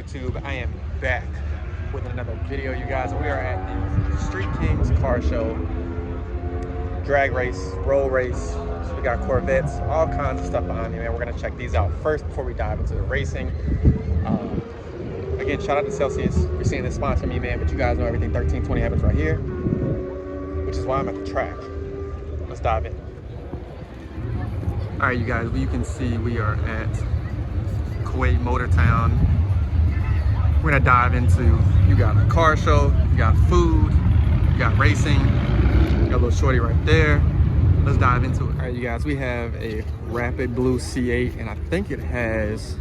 YouTube? I am back with another video, you guys. We are at the Street Kings car show, drag race, roll race. So we got Corvettes, all kinds of stuff behind me, man. We're gonna check these out first before we dive into the racing. Again, shout out to Celsius for seeing this sponsor me, man. But you guys know everything 1320 happens right here, which is why I'm at the track. Let's dive in. All right, you guys, you can see we are at Kuwait Motor Town. We're gonna dive into, you got a car show, you got food, you got racing, you got a little shorty right there. Let's dive into it. All right, you guys, we have a Rapid Blue C8, and I think it has,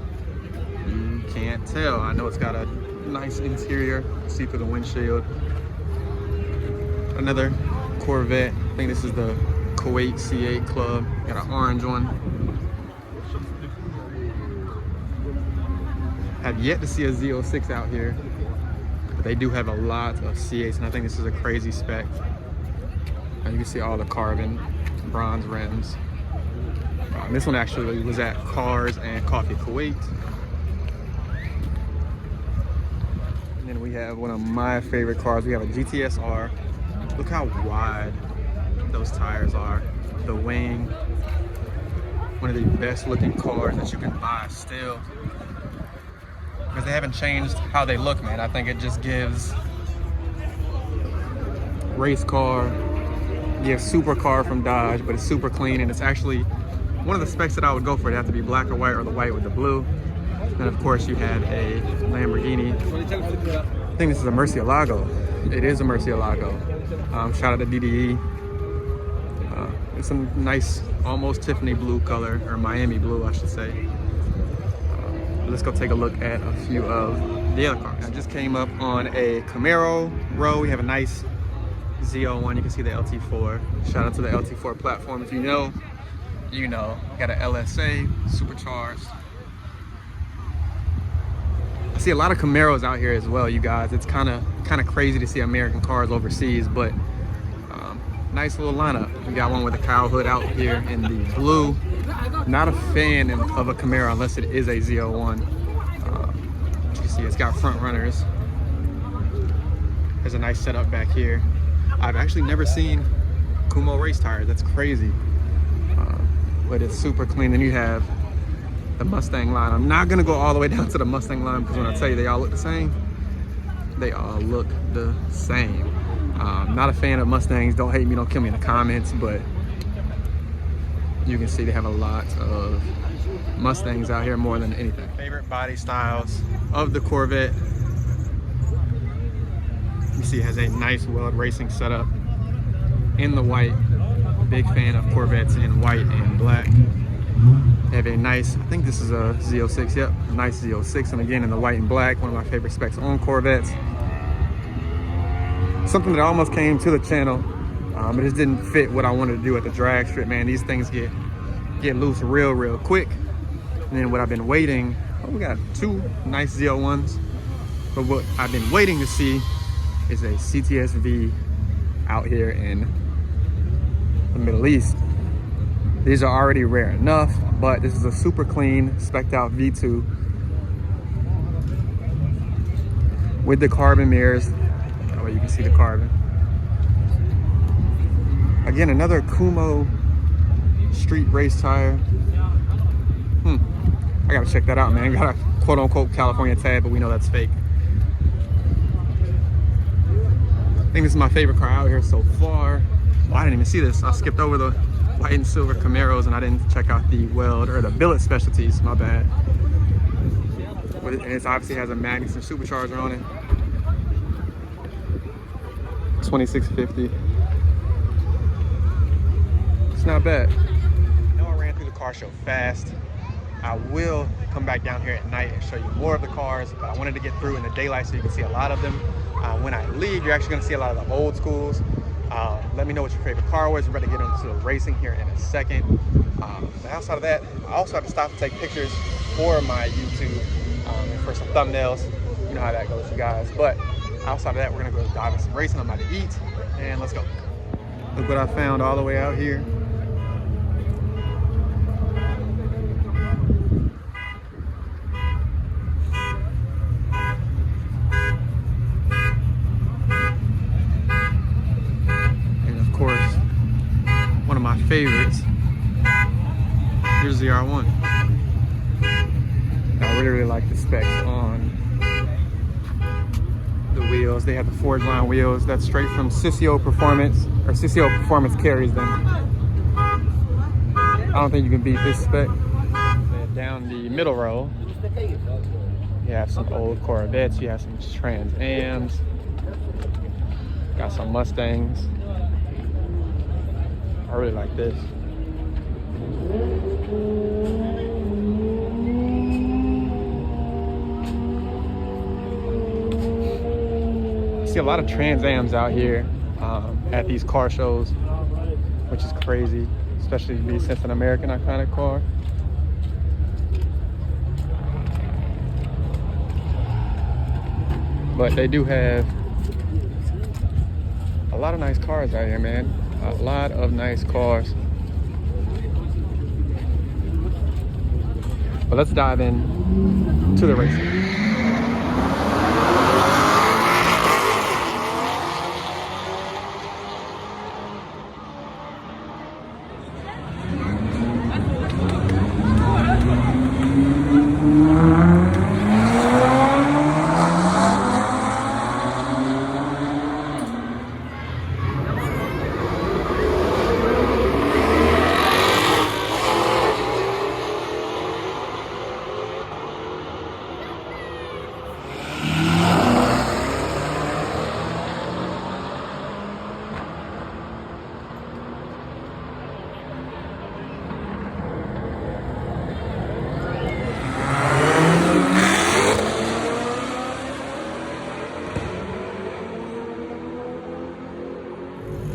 you can't tell. I know it's got a nice interior, see through the windshield. Another Corvette, I think this is the Kuwait C8 Club, got an orange one. Have yet to see a Z06 out here, but they do have a lot of C8s, and I think this is a crazy spec. And you can see all the carbon, bronze rims. This one actually was at Cars and Coffee Kuwait. And then we have one of my favorite cars. We have a GTSR. Look how wide those tires are. The wing, one of the best looking cars that you can buy still, because they haven't changed how they look, man. I think it just gives race car, gives supercar from Dodge, but it's super clean, and it's actually one of the specs that I would go for. It have to be black or white, or the white with the blue. And of course you have a Lamborghini. I think this is a Murcielago. It is a Murcielago. Shout out to DDE. It's a nice, almost Tiffany blue color, or Miami blue, I should say. Let's go take a look at a few of the other cars. I just came up on a Camaro row. We have a nice Z01. You can see the LT4. Shout out to the LT4 platform. If you know, you know. Got an LSA, supercharged. I see a lot of Camaros out here as well, you guys. It's kind of crazy to see American cars overseas, but nice little lineup. We got one with a cow hood out here in the blue. Not a fan of a Camaro unless it is a Z01. You can see it's got front runners. There's a nice setup back here. I've actually never seen Kumo race tires. That's crazy. But it's super clean. Then you have the Mustang line. I'm not gonna go all the way down to the Mustang line, because when I tell you they all look the same, they all look the same. Not a fan of Mustangs. Don't hate me, don't kill me in the comments, but you can see they have a lot of Mustangs out here more than anything. Favorite body styles of the Corvette. You see it has a nice weld racing setup in the white. Big fan of Corvettes in white and black. They have a nice, I think this is a Z06, yep, nice Z06, and again in the white and black, one of my favorite specs on Corvettes. Something that almost came to the channel, but it just didn't fit what I wanted to do at the drag strip, man. These things get loose real quick. And then what I've been waiting, we got two nice Z01s, but what I've been waiting to see is a CTSV out here in the Middle East. These are already rare enough, but this is a super clean, spec'd out V2 with the carbon mirrors. That way you can see the carbon. Again, another Kumo street race tire. I gotta check that out, man. Got a quote unquote California tag, but we know that's fake. I think this is my favorite car out here so far. Oh, I didn't even see this. I skipped over the white and silver Camaros, and I didn't check out the weld or the billet specialties, my bad. And it obviously has a Magnuson supercharger on it. 2650. It's not bad. I know I ran through the car show fast. I will come back down here at night and show you more of the cars, but I wanted to get through in the daylight so you can see a lot of them. When I leave, you're actually gonna see a lot of the old schools. Let me know what your favorite car was. We're gonna get into the racing here in a second. But outside of that, I also have to stop and take pictures for my YouTube and for some thumbnails. You know how that goes, you guys. But outside of that, we're gonna go dive in some racing. I'm about to eat, and let's go. Look what I found all the way out here. ZR1. I really like the specs on the wheels. They have the forged line wheels. That's straight from Sissio Performance, or Sissio Performance carries them. I don't think you can beat this spec. Down the middle row, you have some old Corvettes, you have some Trans Ams, got some Mustangs. I really like this. I see a lot of Trans Ams out here at these car shows, which is crazy, especially since an American iconic car. But they do have a lot of nice cars out here, man. A lot of nice cars. But let's dive in to the racing.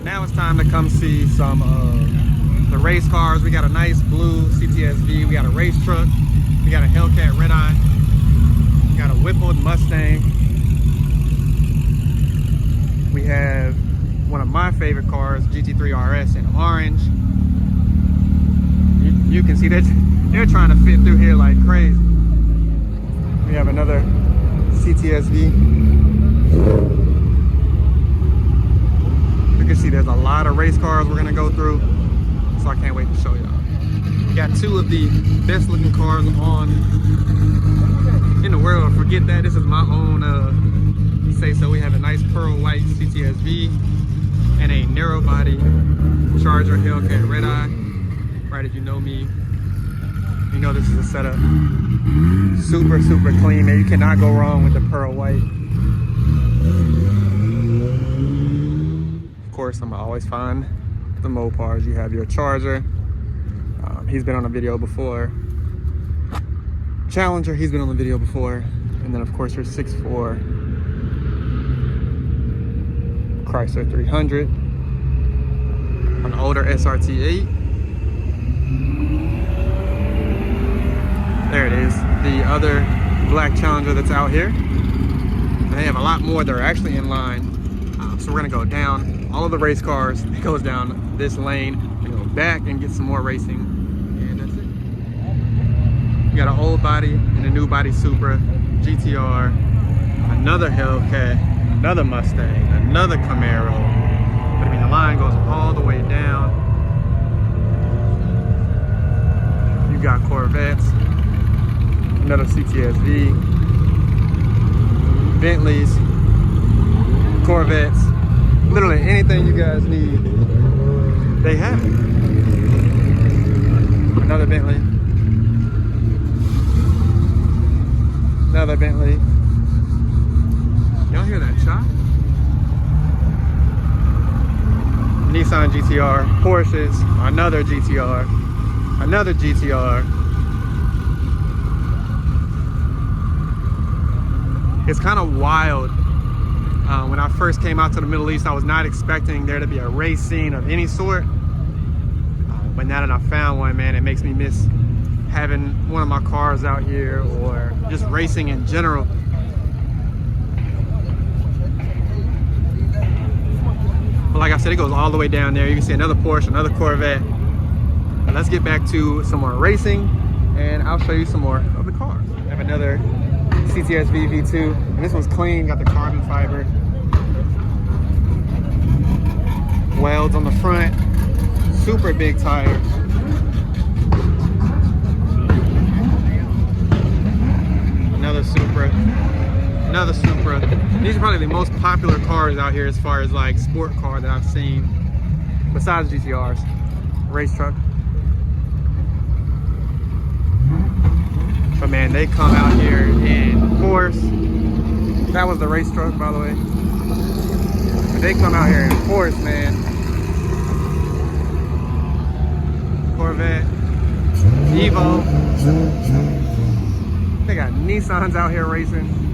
Now it's time to come see some of the race cars. We got a nice blue CTSV. We got a race truck. We got a Hellcat red eye. We got a whippled Mustang. We have one of my favorite cars, GT3 RS in orange. You can see that they're trying to fit through here like crazy. We have another CTSV. You can see there's a lot of race cars we're gonna go through, so I can't wait to show y'all. Got two of the best looking cars on in the world. Forget that, this is my own say so. We have a nice pearl white CTSV and a narrow body Charger Hellcat red eye. Right, if you know me, you know this is a setup. Super clean, man. You cannot go wrong with the pearl white. Of course, I'm always find the Mopars. You have your Charger. He's been on a video before. Challenger, he's been on the video before. And then of course your 6.4 Chrysler 300. An older SRT8. There it is. The other black Challenger that's out here. And they have a lot more that are actually in line. So we're gonna go down all of the race cars. It goes down this lane and go back and get some more racing. And that's it. We got an old body and a new body Supra, GTR, another Hellcat, another Mustang, another Camaro. But I mean, the line goes all the way down. You got Corvettes, another CTSV, Bentleys, Corvettes, literally anything you guys need, they have it. Another Bentley, another Bentley. Y'all hear that shot? Nissan GTR, Porsches, another GTR, another GTR. It's kind of wild. When I first came out to the Middle East, I was not expecting there to be a race scene of any sort. But now that I found one, man, it makes me miss having one of my cars out here or just racing in general. But like I said, it goes all the way down there. You can see another Porsche, another Corvette. But let's get back to some more racing and I'll show you some more of the cars. I have another CTSV V2, and this one's clean, got the carbon fiber welds on the front, super big tires. another Supra. These are probably the most popular cars out here as far as like sport car that I've seen, besides GTRs. Race truck. But man, they come out here in force. That was the race truck, by the way. But they come out here in force, man. Corvette, Evo. They got Nissans out here racing.